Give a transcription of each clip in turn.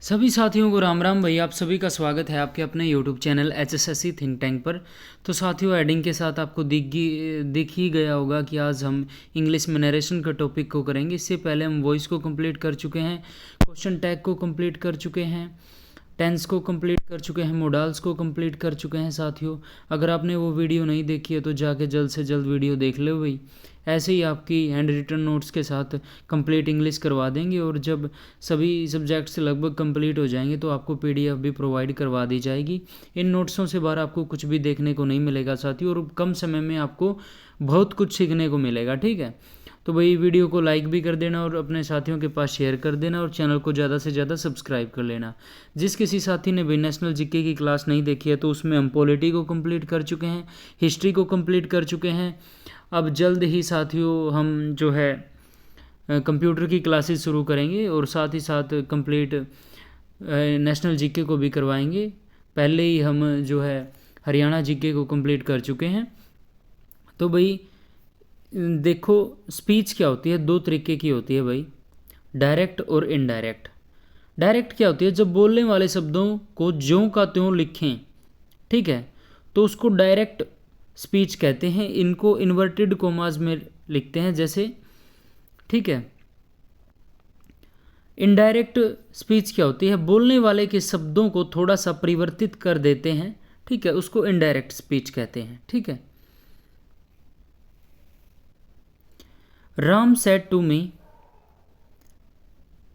सभी साथियों को राम राम। भाई आप सभी का स्वागत है आपके अपने YouTube channel HSSC think tank पर। तो साथियों, हेडिंग के साथ आपको दिख ही गया होगा कि आज हम इंग्लिश में नरेशन का टॉपिक को करेंगे। इससे पहले हम वॉइस को कंप्लीट कर चुके हैं, क्वेश्चन टैग को कंप्लीट कर चुके हैं, टेंस को कंप्लीट कर चुके हैं, मोडाल्स को कंप्लीट कर चुके हैं। साथियों, अगर आपने वो वीडियो नहीं देखी है तो जाके जल्द से जल्द वीडियो देख लो भाई। ऐसे ही आपकी हैंड रिटन नोट्स के साथ कंप्लीट इंग्लिश करवा देंगे, और जब सभी सब्जेक्ट्स लगभग कंप्लीट हो जाएंगे तो आपको PDF भी प्रोवाइड करवा दी जाएगी। इन नोट्सों से बाहर आपको कुछ भी देखने को नहीं मिलेगा साथियों, और कम समय में आपको बहुत कुछ सीखने को मिलेगा। ठीक है, तो भाई वीडियो को लाइक भी कर देना और अपने साथियों के पास शेयर कर देना, और चैनल को ज़्यादा से ज़्यादा सब्सक्राइब कर लेना। जिस किसी साथी ने भी नेशनल जीके की क्लास नहीं देखी है तो उसमें हम पॉलिटी को कंप्लीट कर चुके हैं, हिस्ट्री को कंप्लीट कर चुके हैं। अब जल्द ही साथियों हम जो है कंप्यूटर की क्लासेस शुरू करेंगे, और साथ ही साथ कंप्लीट नेशनल जीके को भी करवाएंगे। पहले ही हम जो है हरियाणा जीके को कंप्लीट कर चुके हैं। तो भाई देखो, स्पीच क्या होती है, दो तरीके की होती है भाई, डायरेक्ट और इनडायरेक्ट। डायरेक्ट क्या होती है, जब बोलने वाले शब्दों को ज्यों का त्यों लिखें, ठीक है, तो उसको डायरेक्ट स्पीच कहते हैं। इनको इन्वर्टेड कोमाज में लिखते हैं जैसे, ठीक है। इनडायरेक्ट स्पीच क्या होती है, बोलने वाले के शब्दों को थोड़ा सा परिवर्तित कर देते हैं, ठीक है, उसको इनडायरेक्ट स्पीच कहते हैं। ठीक है, Ram said to me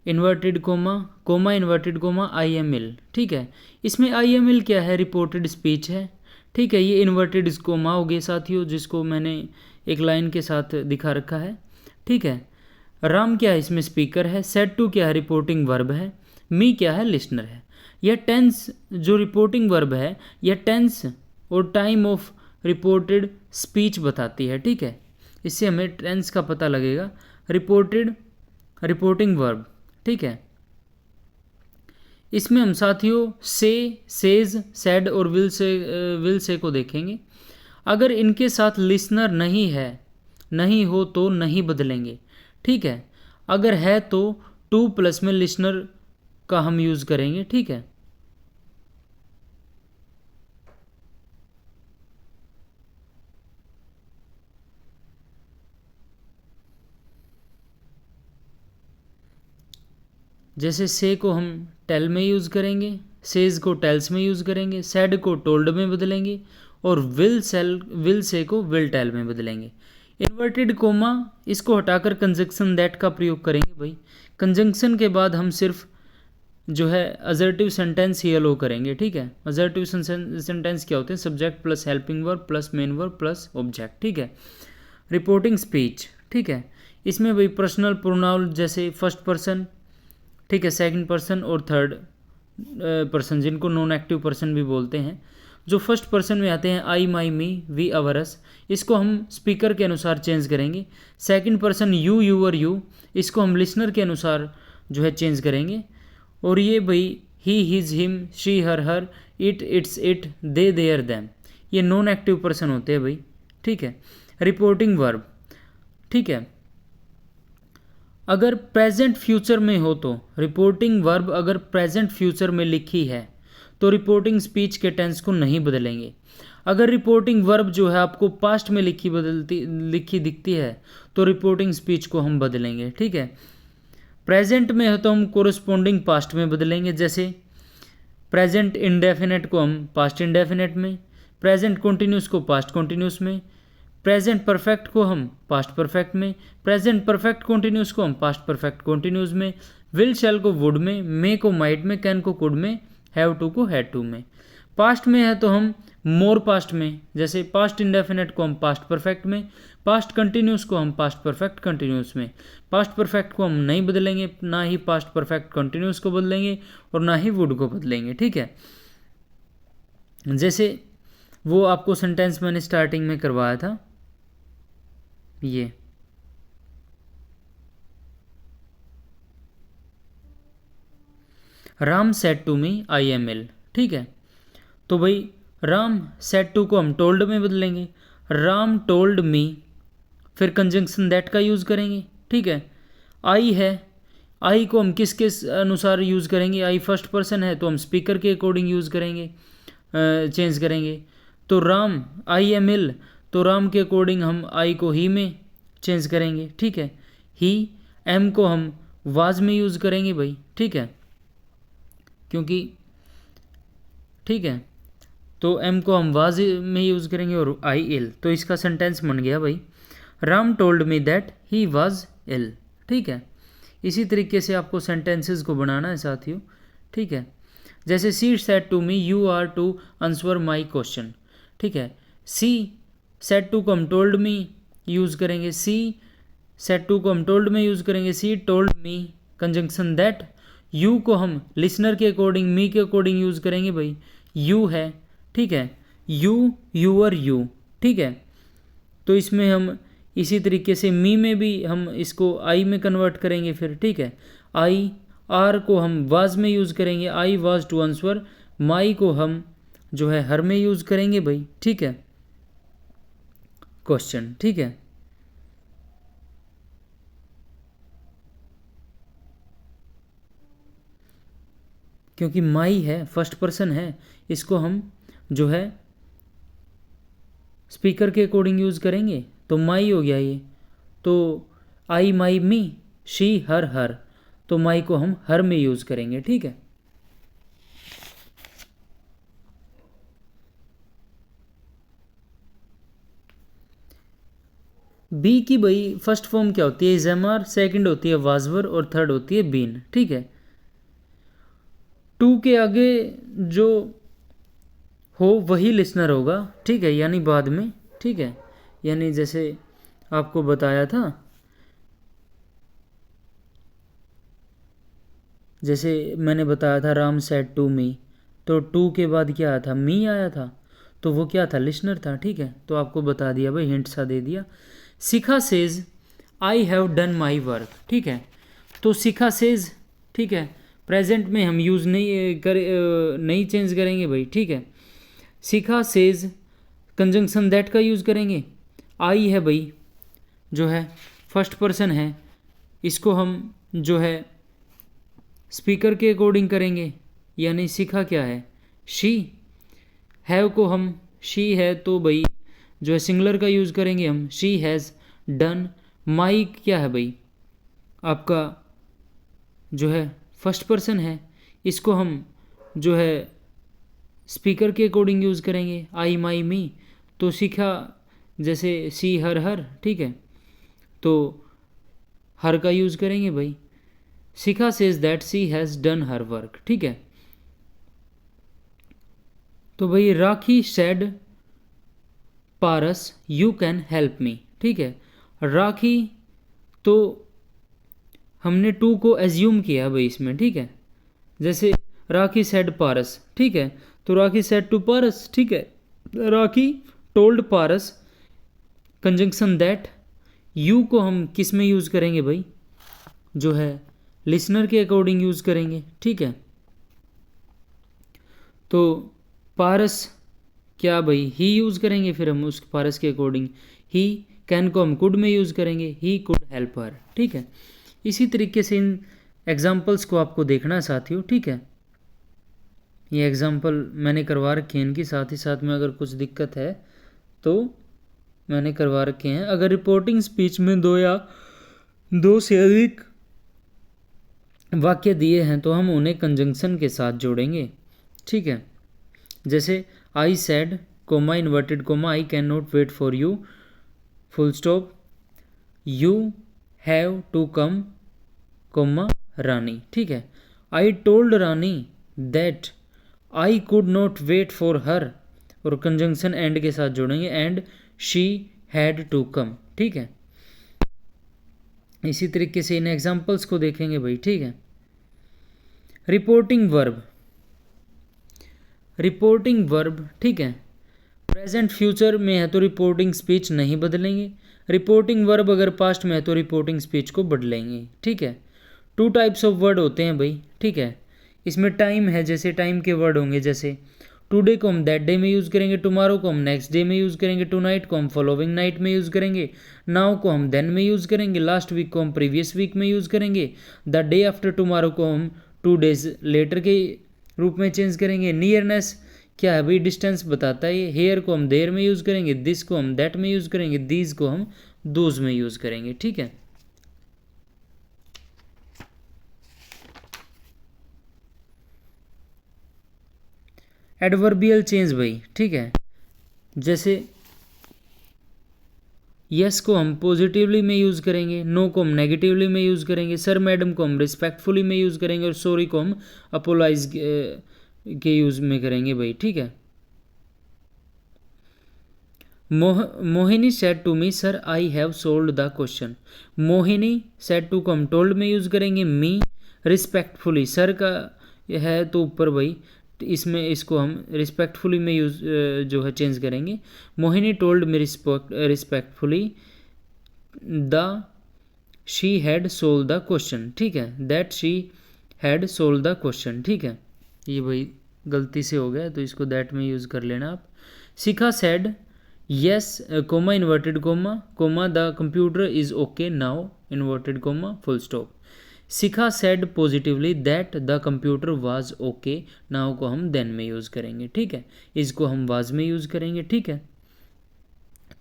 inverted comma inverted comma IML। ठीक है, इसमें IML क्या है, रिपोर्टेड स्पीच है। ठीक है, ये इन्वर्टेड कोमा हो गए साथियों, जिसको मैंने एक लाइन के साथ दिखा रखा है। ठीक है, राम क्या है, इसमें स्पीकर है। सेड टू क्या है, रिपोर्टिंग वर्ब है। मी क्या है, लिसनर है। यह टेंस जो रिपोर्टिंग वर्ब है, यह टेंस और टाइम ऑफ रिपोर्टेड स्पीच बताती है। ठीक है, इससे हमें टेंस का पता लगेगा। रिपोर्टिंग वर्ब, ठीक है। इसमें हम साथियों से, सेज, सेड और विल से को देखेंगे। अगर इनके साथ लिसनर नहीं हो तो नहीं बदलेंगे। ठीक है, अगर है तो टू प्लस में लिसनर का हम यूज़ करेंगे। ठीक है, जैसे से को हम टेल में यूज़ करेंगे, सेज को टेल्स में यूज़ करेंगे, सेड को टोल्ड में बदलेंगे, और विल से को विल टेल में बदलेंगे। इन्वर्टेड कोमा, इसको हटाकर कंजंक्शन दैट का प्रयोग करेंगे भाई। कंजंक्शन के बाद हम सिर्फ जो है असर्टिव सेंटेंस ही अलो करेंगे। ठीक है, असर्टिव सेंटेंस क्या होते हैं, subject plus helping verb plus main verb plus object. ठीक है, रिपोर्टिंग स्पीच, ठीक है, इसमें भाई पर्सनल प्रोनाउन जैसे फर्स्ट पर्सन, ठीक है, सेकंड पर्सन और थर्ड पर्सन, जिनको नॉन एक्टिव पर्सन भी बोलते हैं। जो फर्स्ट पर्सन में आते हैं आई, माई, मी, वी, अवर, इसको हम स्पीकर के अनुसार चेंज करेंगे। Second person you, your, you, इसको हम लिसनर के अनुसार जो है चेंज करेंगे। और ये भाई he, his, him, she, her, it, its, it, they, their, them, ये नॉन एक्टिव पर्सन होते हैं भाई। ठीक है, रिपोर्टिंग वर्ब, ठीक है, अगर प्रेजेंट फ्यूचर में हो तो रिपोर्टिंग वर्ब अगर प्रेजेंट फ्यूचर में लिखी है तो रिपोर्टिंग स्पीच के टेंस को नहीं बदलेंगे। अगर रिपोर्टिंग वर्ब जो है आपको पास्ट में लिखी दिखती है तो रिपोर्टिंग स्पीच को हम बदलेंगे। ठीक है, प्रेजेंट में है तो हम कोरस्पोंडिंग पास्ट में बदलेंगे, जैसे प्रेजेंट इंडेफिनेट को हम पास्ट इंडेफिनेट में, प्रेजेंट कॉन्टिन्यूस को पास्ट कॉन्टिन्यूस में, प्रेजेंट परफेक्ट को हम पास्ट परफेक्ट में, प्रेजेंट परफेक्ट कॉन्टिन्यूस को हम पास्ट परफेक्ट कॉन्टिन्यूस में, विल शैल को वुड में, मे को माइट में, कैन को कुड में, हैव टू को हैड टू में। पास्ट में है तो हम मोर पास्ट में, जैसे पास्ट इंडेफिनेट को हम पास्ट परफेक्ट में, पास्ट कंटिन्यूस को हम पास्ट परफेक्ट कंटिन्यूस में। पास्ट परफेक्ट को हम नहीं बदलेंगे, ना ही पास्ट परफेक्ट कंटिन्यूस को बदलेंगे और ना ही वुड को बदलेंगे। ठीक है, जैसे वो आपको सेंटेंस मैंने स्टार्टिंग में करवाया था, ये Ram said to me IML। ठीक है, तो भाई राम सेड टू को हम टोल्ड में बदलेंगे, राम टोल्ड मी, फिर कंजंक्शन दैट का यूज़ करेंगे। ठीक है, आई है, आई को हम किसके अनुसार यूज़ करेंगे, आई फर्स्ट पर्सन है तो हम स्पीकर के अकॉर्डिंग यूज़ करेंगे, चेंज करेंगे। तो राम, आई एम इल, तो राम के अकॉर्डिंग हम आई को ही में चेंज करेंगे, ठीक है। ही, एम को हम वाज में यूज़ करेंगे भाई, ठीक है, क्योंकि ठीक है, तो एम को हम वाज में यूज़ करेंगे और आई इल, तो इसका सेंटेंस बन गया भाई, Ram told me that he was ill, ठीक है। इसी तरीके से आपको सेंटेंसेस को बनाना है साथियों, ठीक है। जैसे she said to me you are to answer my question, ठीक है। सी सेड टू को हम टोल्ड मी यूज़ करेंगे, सी सेड टू को हम टोल्ड में यूज़ करेंगे, सी told me conjunction that. You को हम लिसनर के अकॉर्डिंग, मी के अकॉर्डिंग यूज़ करेंगे भाई, यू है, ठीक है, यू, यूअर, यू, ठीक है। तो इसमें हम इसी तरीके से मी में भी हम इसको आई में कन्वर्ट करेंगे फिर, ठीक है। आई, आर को हम वाज में यूज़ करेंगे, आई वाज टू आंसर, माई को हम जो है हर में यूज़ करेंगे भाई, ठीक है, क्वेश्चन, ठीक है। क्योंकि माई है, फर्स्ट पर्सन है, इसको हम जो है स्पीकर के अकॉर्डिंग यूज़ करेंगे, तो माई हो गया ये। तो आई, माई, मी, शी, हर, हर, तो माई को हम हर में यूज़ करेंगे, ठीक है। बी की भाई फर्स्ट फॉर्म क्या होती है, इज़ेमार, सेकंड होती है वाजवर और थर्ड होती है बीन, ठीक है। टू के आगे जो हो वही लिसनर होगा, ठीक है, यानी बाद में, ठीक है, यानी जैसे आपको बताया था, जैसे मैंने बताया था राम सेड टू मी, तो टू के बाद क्या आया था, मी आया था, तो वो क्या था, लिसनर था, ठीक है। तो आपको बता दिया भाई, हिंट सा दे दिया। Shikha says I have done my work, ठीक है, तो शिखा सेज, ठीक है, प्रेजेंट में हम यूज़ नहीं चेंज करेंगे भाई, ठीक है। शिखा सेज कंजंक्शन दैट का यूज़ करेंगे। आई है भाई जो है फर्स्ट पर्सन है, इसको हम जो है स्पीकर के अकॉर्डिंग करेंगे, यानी शिखा क्या है, शी। हैव को हम, शी है तो भाई जो है सिंगुलर का यूज़ करेंगे हम, शी हैज़ डन। माई क्या है भाई, आपका जो है फर्स्ट पर्सन है, इसको हम जो है स्पीकर के अकॉर्डिंग यूज़ करेंगे, आई, माई, मी, तो शिखा जैसे सी, हर, हर, ठीक है, तो हर का यूज़ करेंगे भाई। Shikha says that she has done her work, ठीक है। तो भाई Rakhi said Paras you can help me, ठीक है। राखी, तो हमने टू को एज्यूम किया भाई इसमें, ठीक है, जैसे राखी सेड पारस, ठीक है, तो राखी सेड टू पारस, ठीक है, Rakhi told Paras, conjunction that. You को हम किस में यूज़ करेंगे भाई, जो है लिसनर के अकॉर्डिंग यूज़ करेंगे, ठीक है। तो पारस क्या भाई, ही यूज़ करेंगे फिर हम उस पारस के अकॉर्डिंग, ही। कैन को हम कुड में यूज़ करेंगे, ही कुड हेल्प हर, ठीक है। इसी तरीके से इन एग्जाम्पल्स को आपको देखना है साथियों, ठीक है। ये एग्जाम्पल मैंने करवा रखे हैं इनकी, साथ ही साथ में अगर कुछ दिक्कत है तो मैंने करवा रखे हैं। अगर रिपोर्टिंग स्पीच में दो या दो से अधिक वाक्य दिए हैं तो हम उन्हें कंजंक्शन के साथ जोड़ेंगे, ठीक है। जैसे I said comma inverted comma I can not wait for you full stop, you have to come comma Rani, ठीक है। I told Rani that I could not wait for her, और कंजंक्शन एंड के साथ जोड़ेंगे, and she had to come, ठीक है। इसी तरीके से इन एग्जाम्पल्स को देखेंगे भाई, ठीक है। रिपोर्टिंग वर्ब, रिपोर्टिंग वर्ब, ठीक है, प्रेजेंट फ्यूचर में है तो रिपोर्टिंग स्पीच नहीं बदलेंगे, रिपोर्टिंग वर्ब अगर पास्ट में है तो रिपोर्टिंग स्पीच को बदलेंगे, ठीक है। टू टाइप्स ऑफ वर्ड होते हैं भाई, ठीक है। इसमें टाइम है, जैसे टाइम के वर्ड होंगे, जैसे टुडे को हम दैट डे में यूज़ करेंगे, टुमारो को हम नेक्स्ट डे में यूज़ करेंगे, टुनाइट को हम फॉलोइंग नाइट में यूज़ करेंगे, नाउ को हम देन में यूज़ करेंगे, लास्ट वीक को हम प्रीवियस वीक में यूज़ करेंगे, द डे आफ्टर टुमारो को हम 2 डेज लेटर के रूप में चेंज करेंगे। नियरनेस क्या है भाई, डिस्टेंस बताता है। हेयर को हम देयर में यूज़ करेंगे, दिस को हम दैट में यूज़ करेंगे, दीज को हम दोज में यूज़ करेंगे। ठीक है, एडवर्बियल चेंज भाई। ठीक है, जैसे यस को हम पॉजिटिवली में यूज़ करेंगे, नो को हम नेगेटिवली में यूज़ करेंगे, सर मैडम को हम रिस्पेक्टफुली में यूज़ करेंगे और सॉरी को हम अपोलाइज के यूज़ में करेंगे भाई। ठीक है, Mohini said to me sir I have solved the question. Mohini said to को हम टोल्ड में यूज़ करेंगे, मी रिस्पेक्टफुली, सर का है तो ऊपर भाई, इसमें इसको हम रिस्पेक्टफुली में यूज़ जो है चेंज करेंगे। Mohini told me respectfully the she had solve the question. ठीक है, that she had solve the question. ठीक है, ये भाई गलती से हो गया तो इसको दैट में यूज़ कर लेना आप। शिखा said yes comma inverted comma the computer is okay now inverted comma full stop। Shikha said positively that the computer was okay now को हम then में यूज़ करेंगे। ठीक है, इसको हम was में यूज़ करेंगे। ठीक है,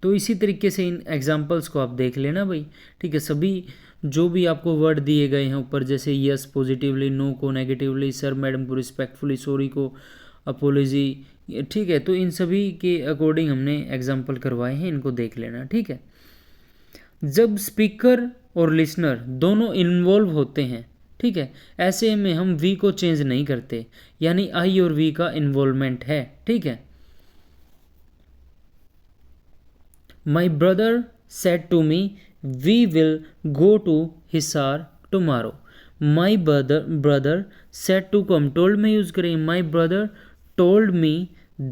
तो इसी तरीके से इन एग्जाम्पल्स को आप देख लेना भाई। ठीक है, सभी जो भी आपको वर्ड दिए गए हैं ऊपर, जैसे यस पॉजिटिवली, नो को नेगेटिवली, सर मैडम को रिस्पेक्टफुली, सॉरी को अपोलॉजी। ठीक है, तो इन सभी के अकॉर्डिंग हमने एग्जाम्पल करवाए हैं, इनको देख लेना। ठीक है, जब स्पीकर और लिसनर दोनों इन्वॉल्व होते हैं, ठीक है, ऐसे में हम वी को चेंज नहीं करते, यानी आई और वी का इन्वॉल्वमेंट है। ठीक है, my brother said to me we will go to Hisar tomorrow. My brother said to को हम टोल्ड में यूज़ करेंगे, my brother told me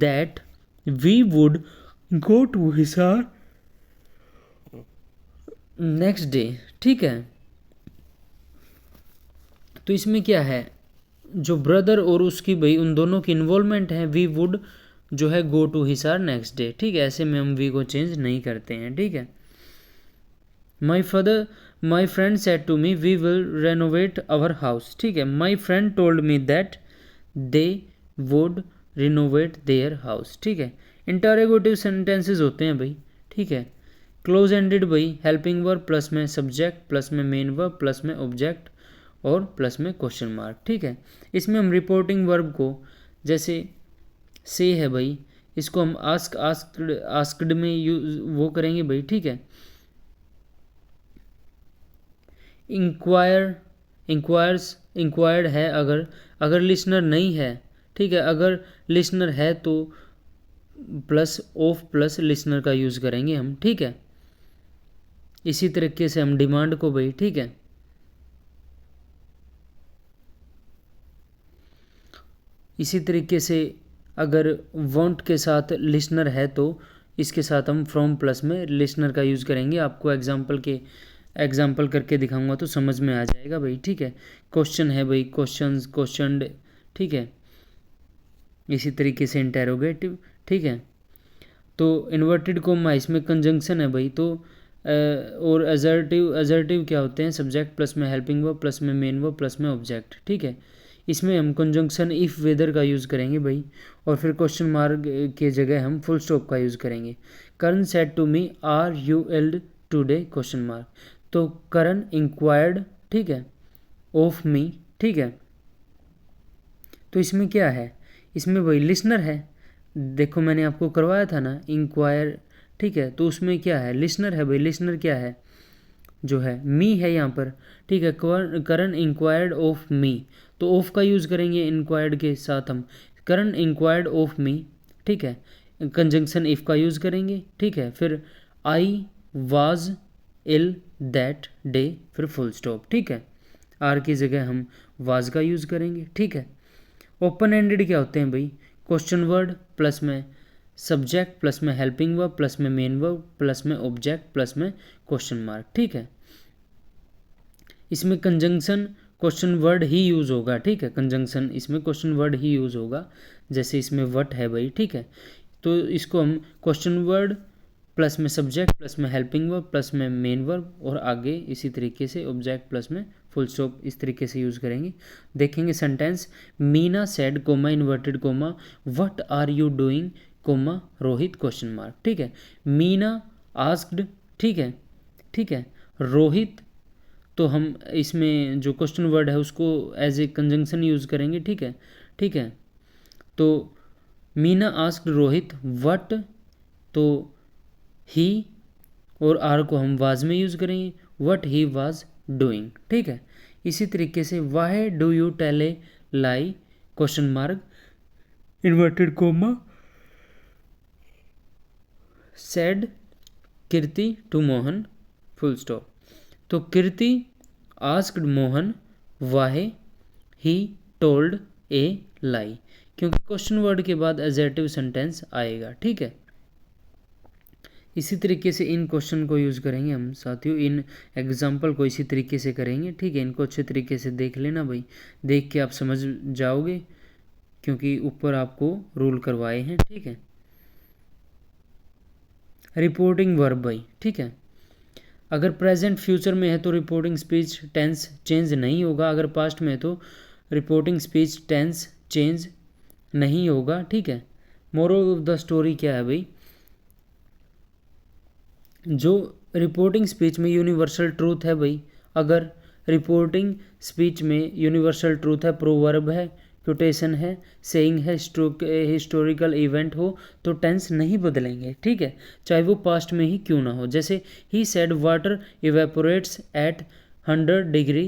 that we would go to Hisar next day. ठीक है, तो इसमें क्या है, जो ब्रदर और उसकी भाई उन दोनों की इन्वॉल्वमेंट है, वी वुड जो है go to Hisar next day. ठीक है, ऐसे में हम वी को चेंज नहीं करते हैं। ठीक है, my friend said to me we will renovate our house. ठीक है, my friend told me that they would renovate their house. ठीक है, इंटरोगेटिव सेंटेंसेस होते हैं भाई। ठीक है, क्लोज एंडेड भाई, हेल्पिंग वर्ब प्लस में सब्जेक्ट प्लस में मेन वर्ब प्लस में ऑब्जेक्ट और प्लस में क्वेश्चन मार्क। ठीक है, इसमें हम रिपोर्टिंग वर्ब को जैसे से है भाई, इसको हम आस्क्ड में यूज वो करेंगे भाई। ठीक है, इंक्वायर्ड है अगर लिसनर नहीं है। ठीक है, अगर लिसनर है तो प्लस ऑफ प्लस लिसनर का यूज़ करेंगे हम। ठीक है, इसी तरीके से हम डिमांड को भाई। ठीक है, इसी तरीके से अगर वांट के साथ लिसनर है तो इसके साथ हम फ्रॉम प्लस में लिसनर का यूज़ करेंगे। आपको एग्जाम्पल करके दिखाऊंगा तो समझ में आ जाएगा भाई। ठीक है, क्वेश्चन है भाई, क्वेश्चनड। ठीक है, इसी तरीके से इंटेरोगेटिव। ठीक है, तो इन्वर्टेड कोमा इसमें कंजंक्शन है भाई, तो और अजर्टिव क्या होते हैं, सब्जेक्ट प्लस में हेल्पिंग वर्ब प्लस में मेन वर्ब प्लस में ऑब्जेक्ट। ठीक है, इसमें हम कंजंक्शन इफ़ वेदर का यूज़ करेंगे भाई, और फिर क्वेश्चन मार्क के जगह हम फुल स्टॉप का यूज़ करेंगे। Karan said to me are you ill today question mark, तो करण इंक्वायर्ड। ठीक है, ऑफ मी। ठीक है, तो इसमें क्या है, इसमें भाई लिसनर है। देखो मैंने आपको करवाया था ना इंक्वायर। ठीक है, तो उसमें क्या है, लिसनर है भाई। लिसनर क्या है, जो है मी है यहाँ पर। ठीक है, करण इंक्वायर्ड ऑफ मी, तो ऑफ का यूज़ करेंगे इंक्वायर्ड के साथ हम, करण इंक्वायर्ड ऑफ मी। ठीक है, कंजंक्शन इफ़ का यूज़ करेंगे। ठीक है, फिर I was ill that day, फिर फुल स्टॉप। ठीक है, आर की जगह हम वाज का यूज़ करेंगे। ठीक है, ओपन एंडेड क्या होते हैं भाई, क्वेश्चन वर्ड प्लस में सब्जेक्ट प्लस में हेल्पिंग वर्ब प्लस में मेन वर्ब प्लस में ऑब्जेक्ट प्लस में क्वेश्चन मार्क। ठीक है, इसमें कंजंक्शन क्वेश्चन वर्ड ही यूज़ होगा, ठीक है। कंजंक्शन इसमें क्वेश्चन वर्ड ही यूज़ होगा, जैसे इसमें वट है भाई, ठीक है। तो इसको हम क्वेश्चन वर्ड प्लस में सब्जेक्ट प्लस में हेल्पिंग वर्ब प्लस में मेन वर्ब और आगे इसी तरीके से ऑब्जेक्ट प्लस में फुल स्टॉप इस तरीके से यूज़ करेंगे। देखेंगे sentence, Meena said comma inverted comma what are you doing comma Rohit question mark, ठीक है। मीना आस्क्ड, ठीक है, ठीक है। रोहित, तो हम इसमें जो क्वेश्चन वर्ड है उसको एज ए कंजंक्शन यूज़ करेंगे, ठीक है, ठीक है। तो मीना आस्क्ड रोहित व्हाट, तो ही और आर को हम वाज में यूज़ करेंगे, व्हाट ही वाज डूइंग, ठीक है। इसी तरीके से why do you tell a lie question mark inverted comma said Kirti to Mohan full stop. तो Kirti asked Mohan why he told a lie, क्योंकि क्वेश्चन वर्ड के बाद एडजेक्टिव सेंटेंस आएगा, ठीक है। इसी तरीके से इन क्वेश्चन को यूज़ करेंगे हम साथियों, इन एग्जाम्पल को इसी तरीके से करेंगे, ठीक है। इनको अच्छे तरीके से देख लेना भाई, देख के आप समझ जाओगे क्योंकि ऊपर आपको रूल करवाए हैं, ठीक है। रिपोर्टिंग वर्ब भाई, ठीक है। अगर प्रेजेंट फ्यूचर में है तो रिपोर्टिंग स्पीच टेंस चेंज नहीं होगा, अगर पास्ट में है तो रिपोर्टिंग स्पीच टेंस चेंज नहीं होगा, ठीक है। मोरल ऑफ द स्टोरी क्या है भाई, जो रिपोर्टिंग स्पीच में यूनिवर्सल ट्रूथ है भाई, अगर रिपोर्टिंग स्पीच में यूनिवर्सल ट्रूथ है, प्रोवर्ब है, कोटेशन है, सेइंग है, हिस्टोरिकल इवेंट हो तो टेंस नहीं बदलेंगे, ठीक है, चाहे वो पास्ट में ही क्यों ना हो। जैसे he said water evaporates at 100 degree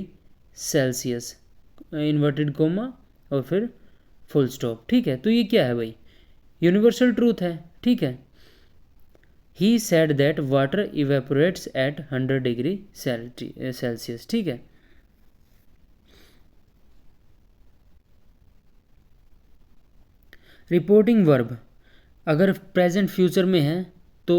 Celsius inverted comma और फिर फुल स्टॉप, ठीक है। तो ये क्या है भाई, यूनिवर्सल ट्रूथ है, ठीक है। He said that water evaporates at 100 degree Celsius, ठीक है। रिपोर्टिंग वर्ब अगर प्रेजेंट फ्यूचर में है तो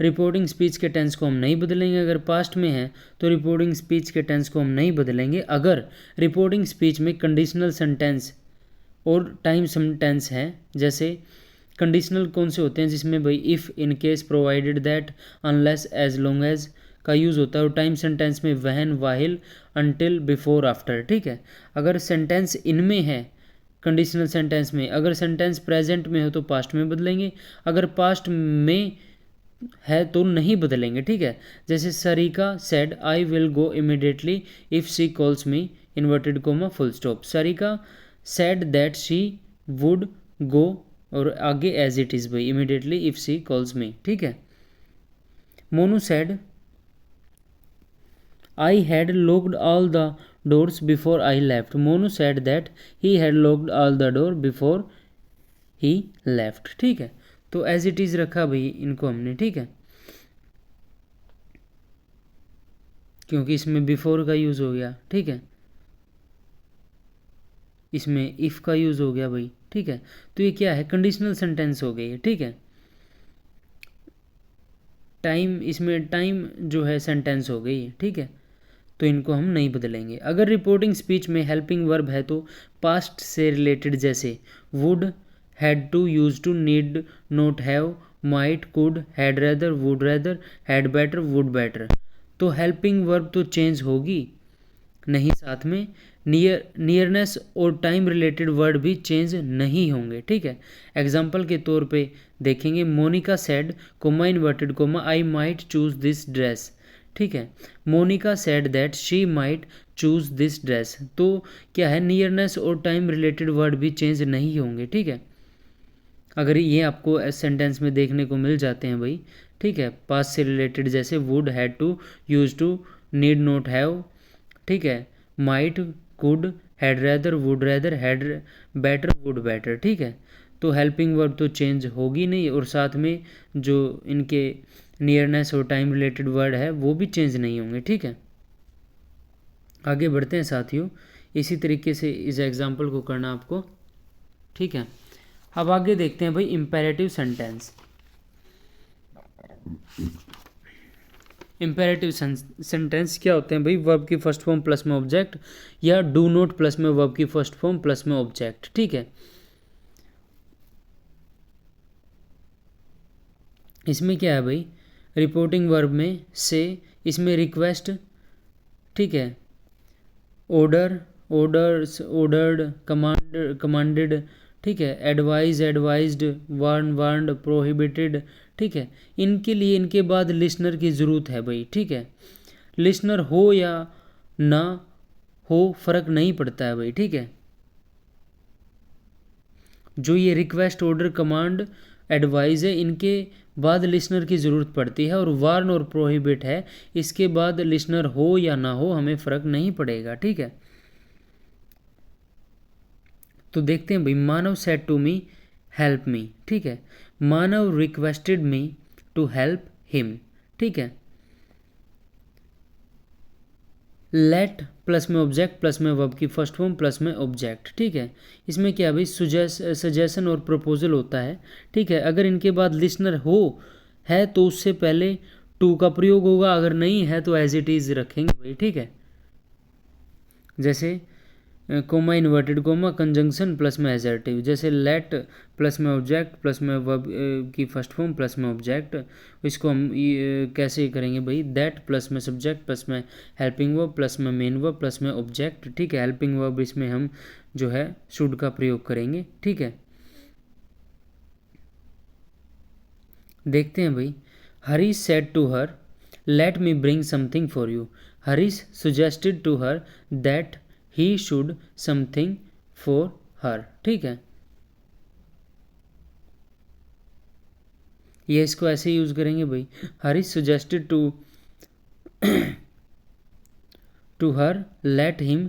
रिपोर्टिंग स्पीच के टेंस को हम नहीं बदलेंगे, अगर पास्ट में है तो रिपोर्टिंग स्पीच के टेंस को हम नहीं बदलेंगे। अगर रिपोर्टिंग स्पीच में कंडीशनल सेंटेंस और टाइम सेंटेंस है, जैसे कंडीशनल कौन से होते हैं, जिसमें भाई if, in case, provided that, unless, as long as का यूज़ होता है, और टाइम सेंटेंस में when, while, until, before, after, ठीक है। अगर सेंटेंस इनमें है कंडीशनल सेंटेंस में, अगर सेंटेंस प्रेजेंट में हो तो पास्ट में बदलेंगे, अगर पास्ट में है तो नहीं बदलेंगे, ठीक है। जैसे Sarika said I will go immediately if she calls me inverted comma full stop. Sarika said that she would go और आगे एज इट इज़ भाई immediately if she calls me, ठीक है। Monu said I had locked all the doors before I left. Monu said that he had locked all the door before he left, ठीक है। तो as it is रखा भाई इनको हमने, ठीक है, क्योंकि इसमें बिफोर का यूज़ हो गया, ठीक है, इसमें इफ़ का यूज़ हो गया भाई, ठीक है। तो ये क्या है, कंडीशनल सेंटेंस हो गई है, ठीक है। टाइम, इसमें टाइम जो है सेंटेंस हो गई है, ठीक है। तो इनको हम नहीं बदलेंगे। अगर रिपोर्टिंग स्पीच में हेल्पिंग वर्ब है तो पास्ट से रिलेटेड, जैसे would, had to, use to, need, not have, might, could, had rather, would rather, had better, would better, तो हेल्पिंग वर्ब तो चेंज होगी नहीं, साथ में नियरनेस और टाइम रिलेटेड वर्ड भी चेंज नहीं होंगे, ठीक है। एग्जाम्पल के तौर पे देखेंगे, Monika said comma inverted comma I might choose this dress, ठीक है। Monika said that she might choose this dress, तो क्या है, नियरनेस और टाइम रिलेटेड वर्ड भी चेंज नहीं होंगे, ठीक है। अगर ये आपको सेंटेंस में देखने को मिल जाते हैं भाई, ठीक है, पास्ट से रिलेटेड, जैसे would, had to, use to, need not have, ठीक है, might, could, had rather, would rather, had better, would better, ठीक है। तो हेल्पिंग वर्ब तो चेंज होगी नहीं, और साथ में जो इनके नियरनेस और टाइम रिलेटेड वर्ड है वो भी चेंज नहीं होंगे, ठीक है। आगे बढ़ते हैं साथियों, इसी तरीके से इस एग्जाम्पल को करना आपको, ठीक है। अब आगे देखते हैं भाई इम्पेरेटिव सेंटेंस। इम्पेरेटिव सेंटेंस क्या होते हैं भाई? वर्ब की फर्स्ट फॉर्म प्लस में ऑब्जेक्ट, या डू नॉट प्लस में वर्ब की फर्स्ट फॉर्म प्लस में ऑब्जेक्ट, ठीक है। इसमें क्या है भाई? रिपोर्टिंग वर्ब में से, इसमें रिक्वेस्ट, ठीक है, ऑर्डर, ऑर्डर्स, ऑर्डर्ड, कमांडेड, ठीक है, advise, advised, warn, warned, prohibited, ठीक है। इनके लिए इनके बाद लिसनर की ज़रूरत है भाई, ठीक है। लिसनर हो या ना हो फ़र्क नहीं पड़ता है भाई, ठीक है। जो ये रिक्वेस्ट, ऑर्डर, कमांड, एडवाइस है, इनके बाद लिसनर की ज़रूरत पड़ती है, और वार्न और प्रोहिबिट है, इसके बाद लिसनर हो या ना हो हमें फ़र्क नहीं पड़ेगा, ठीक है। तो देखते हैं भाई, Manav said to me help me, ठीक है। Manav requested me to help him, ठीक है। लेट प्लस में ऑब्जेक्ट प्लस में वर्ब की फर्स्ट फॉर्म प्लस में ऑब्जेक्ट, ठीक है। इसमें क्या भाई? सजेशन और प्रपोजल होता है, ठीक है। अगर इनके बाद लिसनर हो है तो उससे पहले टू का प्रयोग होगा, अगर नहीं है तो एज इट इज़ रखेंगे भाई, ठीक है। जैसे comma, inverted comma, conjunction plus में एजर्टिव, जैसे लेट प्लस में ऑब्जेक्ट प्लस में वर्ब की फर्स्ट फॉर्म प्लस में ऑब्जेक्ट। इसको हम कैसे करेंगे भाई? दैट प्लस में सब्जेक्ट प्लस में हेल्पिंग वर्ब प्लस में मेन वर्ब प्लस में ऑब्जेक्ट, ठीक है। हेल्पिंग वर्ब इसमें हम जो है शुड का प्रयोग करेंगे, ठीक है। देखते हैं भाई, Harish said to her let me bring something for you. Harish suggested to her that he should something for her, ठीक है। ये इसको ऐसे यूज करेंगे भाई, Harish suggested to her let him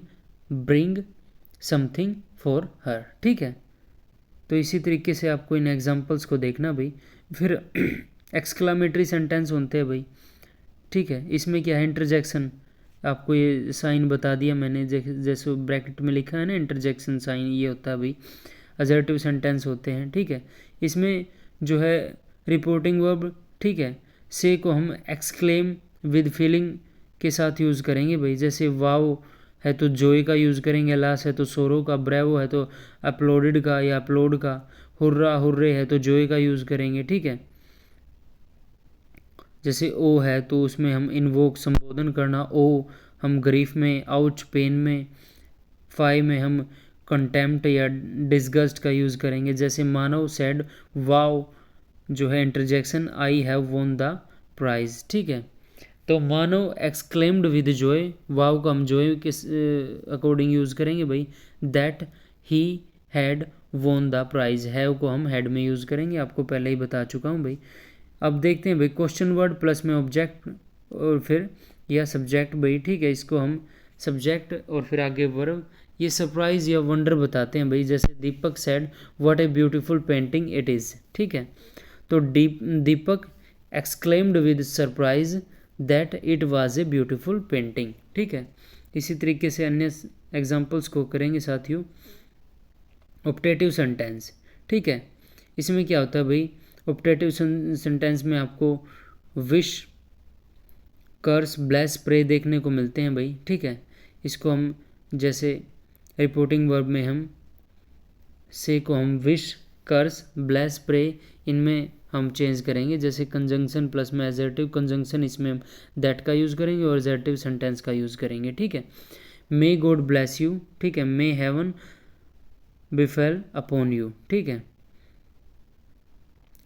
bring something for her, ठीक है। तो इसी तरीके से आपको इन एग्जांपल्स को देखना भाई। फिर एक्सक्लामेटरी सेंटेंस होते हैं भाई, ठीक है। इसमें क्या है? इंटरजेक्शन, आपको ये साइन बता दिया मैंने, जैसे ब्रैकेट में लिखा है ना इंटरजेक्शन साइन, ये होता है भाई। असर्टिव सेंटेंस होते हैं, ठीक है। इसमें जो है रिपोर्टिंग वर्ब, ठीक है, से को हम एक्सक्लेम विद फीलिंग के साथ यूज़ करेंगे भाई। जैसे वाव है तो जॉय का यूज़ करेंगे, लास है तो सोरो का, ब्रेवो है तो अपलोडेड का या अपलोड का, हुर्रा हुर्रे है तो जॉय का यूज़ करेंगे, ठीक है। जैसे ओ है तो उसमें हम इन्वोक, संबोधन करना, ओ हम ग्रीफ में, आउच पेन में, फाई में हम कंटेम्प्ट या डिस्गस्ट का यूज़ करेंगे। जैसे मानव सेड वाव जो है interjection, I have won the prize, ठीक है। तो Manav exclaimed with joy, wow का हम जॉय के अकॉर्डिंग यूज़ करेंगे भाई। That he had won the prize, have को हम हैड में यूज़ करेंगे, आपको पहले ही बता चुका हूँ भाई। अब देखते हैं भाई, क्वेश्चन वर्ड प्लस में ऑब्जेक्ट और फिर या सब्जेक्ट भाई, ठीक है। इसको हम सब्जेक्ट और फिर आगे वर्ब, ये सरप्राइज या वंडर बताते हैं भाई। जैसे Deepak said what a beautiful painting it is, ठीक है। तो Deepak exclaimed with surprise that it was a beautiful painting, ठीक है। इसी तरीके से अन्य एग्जाम्पल्स को करेंगे साथियों। ऑप्टेटिव सेंटेंस, ठीक है। इसमें क्या होता है भाई? ऑप्टेटिव सेंटेंस में आपको विश, कर्स, ब्लेस, प्रे देखने को मिलते हैं भाई, ठीक है। इसको हम जैसे रिपोर्टिंग वर्ब में हम से को हम विश, कर्स, ब्लेस, प्रे इनमें हम चेंज करेंगे। जैसे कंजंक्शन प्लस में एजर्टिव, कंजंक्शन इसमें हम दैट का यूज़ करेंगे और एजर्टिव सेंटेंस का यूज़ करेंगे, ठीक है। मे गॉड ब्लेस यू, ठीक है। May heaven befall upon you, ठीक है।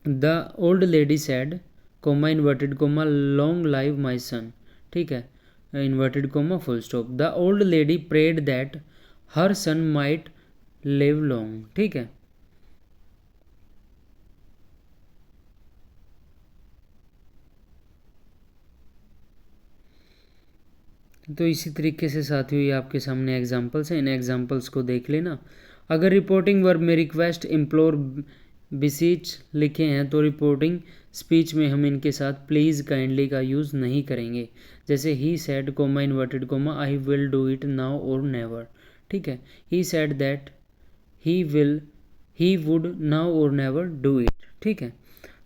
The old lady said comma, inverted comma, long live my son, ठीक है, inverted comma, full stop. The old lady prayed that her son might live long, ठीक है। तो इसी तरीके से साथियों ये आपके सामने एग्जांपल्स हैं, इन एग्जांपल्स को देख लेना। अगर रिपोर्टिंग वर्ब में रिक्वेस्ट, इम्प्लोर, बिसीच लिखे हैं तो रिपोर्टिंग स्पीच में हम इनके साथ प्लीज़, काइंडली का यूज़ नहीं करेंगे। जैसे he said comma, inverted comma, I will do it now or never, ठीक है। He said that he would now or never do it, ठीक है।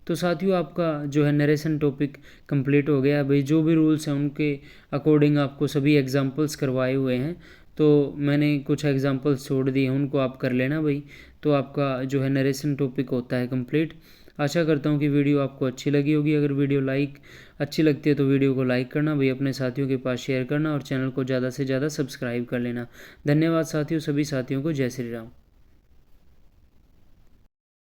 तो साथियों आपका जो है नरेशन टॉपिक कंप्लीट हो गया भाई। जो भी रूल्स हैं उनके अकॉर्डिंग आपको सभी एग्जांपल्स करवाए हुए हैं, तो मैंने कुछ एग्जांपल्स छोड़ दिए हैं, उनको आप कर लेना भाई। तो आपका जो है नरेशन टॉपिक होता है कंप्लीट। आशा करता हूँ कि वीडियो आपको अच्छी लगी होगी। अगर वीडियो अच्छी लगती है तो वीडियो को लाइक करना भाई, अपने साथियों के पास शेयर करना और चैनल को ज़्यादा से ज़्यादा सब्सक्राइब कर लेना। धन्यवाद साथियों, सभी साथियों को जय श्री राम।